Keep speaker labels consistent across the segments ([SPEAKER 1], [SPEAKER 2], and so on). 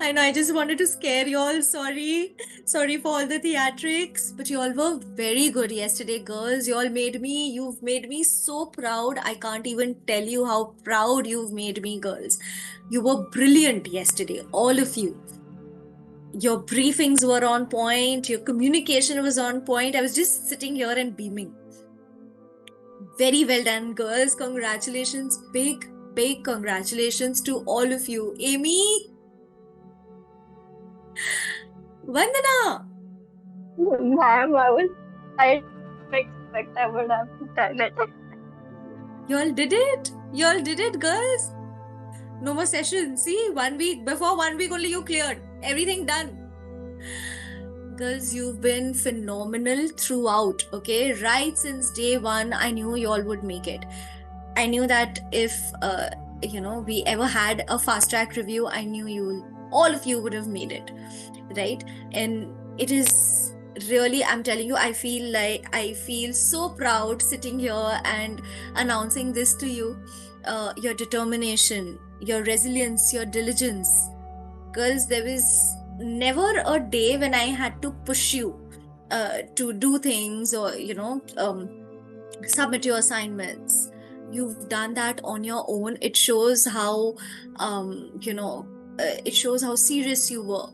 [SPEAKER 1] I know, I just wanted to scare you all. Sorry. Sorry for all the theatrics. But you all were very good yesterday, girls. You've made me so proud. I can't even tell you how proud you've made me, girls. You were brilliant yesterday, all of you. Your briefings were on point, your communication was on point. I was just sitting here and beaming. Very well done, girls. Congratulations. Big congratulations to all of you. Amy, Vandana.
[SPEAKER 2] Ma'am, I didn't expect I would have done it.
[SPEAKER 1] Y'all did it. Y'all did it, girls. No more sessions. See, 1 week. Before 1 week only you cleared. Everything done. Girls, you've been phenomenal throughout, okay? Right since day one, I knew y'all would make it. I knew that if, we ever had a fast track review, I knew all of you would have made it, right? And it is really, I'm telling you, I feel so proud sitting here and announcing this to you. Your determination, your resilience, your diligence. Girls, there was never a day when I had to push you to do things or, submit your assignments. You've done that on your own. It shows how, it shows how serious you were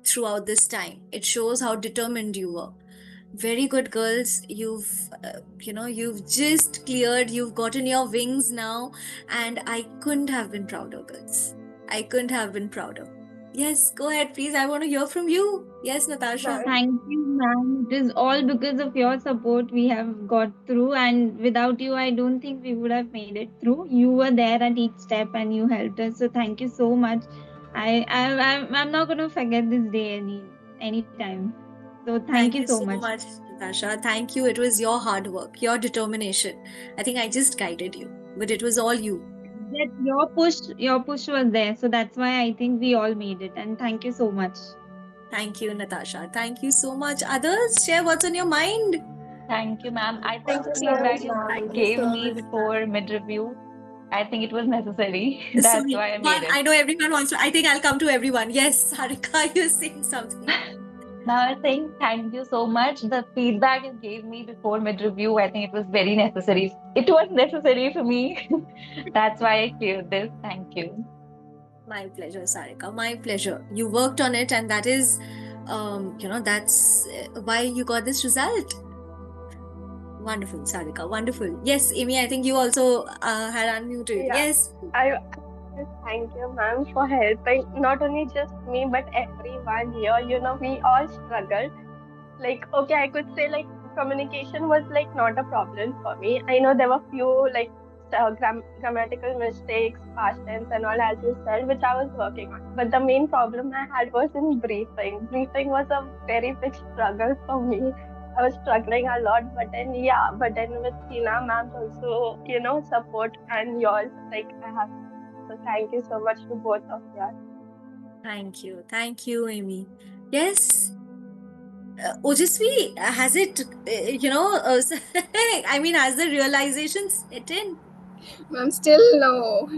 [SPEAKER 1] throughout this time. It shows how determined you were. Very good, girls. You've just cleared. You've gotten your wings now, and I couldn't have been prouder, girls. I couldn't have been prouder. Yes, go ahead, please. I want to hear from you. Yes, Natasha.
[SPEAKER 3] Thank you, ma'am. It is all because of your support we have got through, and without you, I don't think we would have made it through. You were there at each step, and you helped us. So thank you so much. I'm not gonna forget this day anytime. So thank you so much.
[SPEAKER 1] Much, Natasha. Thank you. It was your hard work, your determination. I think I just guided you, but it was all you.
[SPEAKER 3] That your push was there, so that's why I think we all made it. And thank you so much.
[SPEAKER 1] Thank you, Natasha. Thank you so much. Others, share what's on your mind.
[SPEAKER 4] Thank you, ma'am. I think the feedback you gave me before mid review, I think it was necessary. That's why I made it.
[SPEAKER 1] I know everyone wants to. I think I'll come to everyone. Yes, Harika, you're saying something.
[SPEAKER 4] Now I think thank you so much. The feedback you gave me before mid review, I think it was very necessary. It was necessary for me. That's why I cleared this. Thank you.
[SPEAKER 1] My pleasure, Sarika. My pleasure. You worked on it, and that is, that's why you got this result. Wonderful, Sarika. Wonderful. Yes, Amy, I think you also had unmuted.
[SPEAKER 2] Yeah.
[SPEAKER 1] Yes.
[SPEAKER 2] I thank you, ma'am, for helping not only just me but everyone here. We all struggled. Like, okay, I could say like communication was like not a problem for me. I know there were few like grammatical mistakes, past tense, and all as you said, which I was working on. But the main problem I had was in briefing. Briefing was a very big struggle for me. I was struggling a lot, but then with Tina ma'am's also, support and yours, like I have. So thank you so much to both of you.
[SPEAKER 1] Thank you, Amy. Yes. Ojasvi, has it, I mean, has the realization set in?
[SPEAKER 5] I'm still no.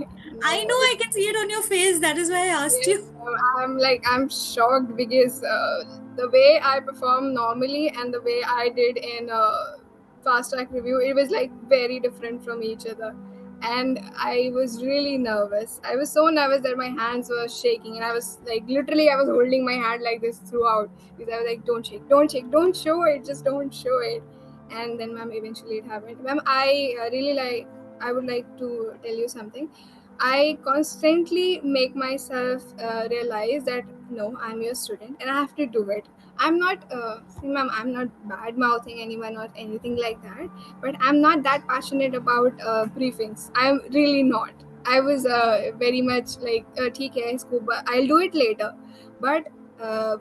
[SPEAKER 1] I know, I can see it on your face. That is why I asked you.
[SPEAKER 5] I'm shocked because the way I perform normally and the way I did in fast track review, it was like very different from each other. And I was really nervous. I was so nervous that my hands were shaking, and I was like, literally, I was holding my hand like this throughout because I was like, don't shake, don't show it, just don't show it. And then, ma'am, eventually it happened. Ma'am, I would like to tell you something. I constantly make myself realize that no, I'm your student and I have to do it. I'm not, ma'am, I'm not bad mouthing anyone or anything like that, but I'm not that passionate about briefings. I'm really not. I was very much like, theek hai, scuba, I'll do it later. But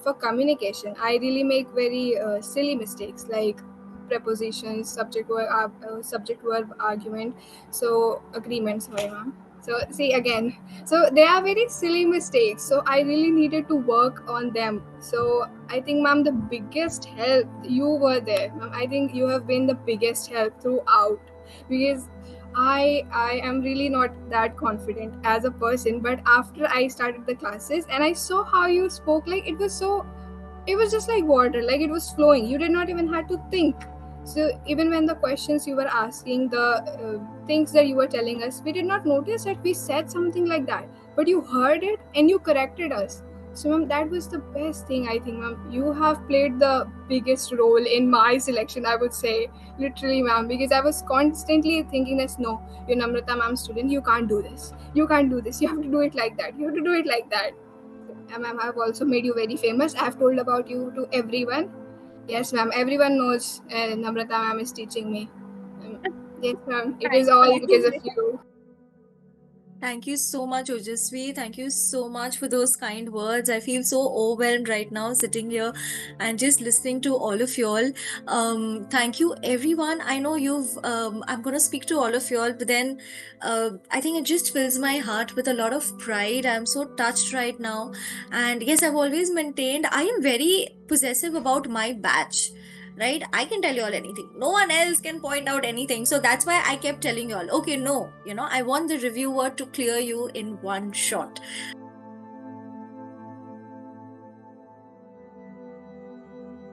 [SPEAKER 5] for communication, I really make very silly mistakes like prepositions, subject verb argument, so agreement, sorry, ma'am. So see again, so they are very silly mistakes. So I really needed to work on them. So I think, ma'am, the biggest help, you were there, ma'am. I think you have been the biggest help throughout because I am really not that confident as a person, but after I started the classes and I saw how you spoke, like it was just like water, like it was flowing. You did not even have to think. So even when the questions you were asking, the things that you were telling us, we did not notice that we said something like that, but you heard it and you corrected us. So ma'am, that was the best thing, I think. Ma'am, you have played the biggest role in my selection, I would say, literally ma'am, because I was constantly thinking that no, you're Namrata ma'am student, you can't do this, you can't do this, you have to do it like that, you have to do it like that. Ma'am, I've also made you very famous. I've told about you to everyone. Yes, ma'am. Everyone knows Namrata ma'am is teaching me. Yes, ma'am. It is all because of you.
[SPEAKER 1] Thank you so much, Ojasvi. Thank you so much for those kind words. I feel so overwhelmed right now sitting here and just listening to all of y'all. Thank you, everyone. I know I'm going to speak to all of y'all, but then I think it just fills my heart with a lot of pride. I'm so touched right now. And yes, I've always maintained I am very possessive about my batch. Right? I can tell you all anything. No one else can point out anything. So that's why I kept telling you all, okay, no, I want the reviewer to clear you in one shot.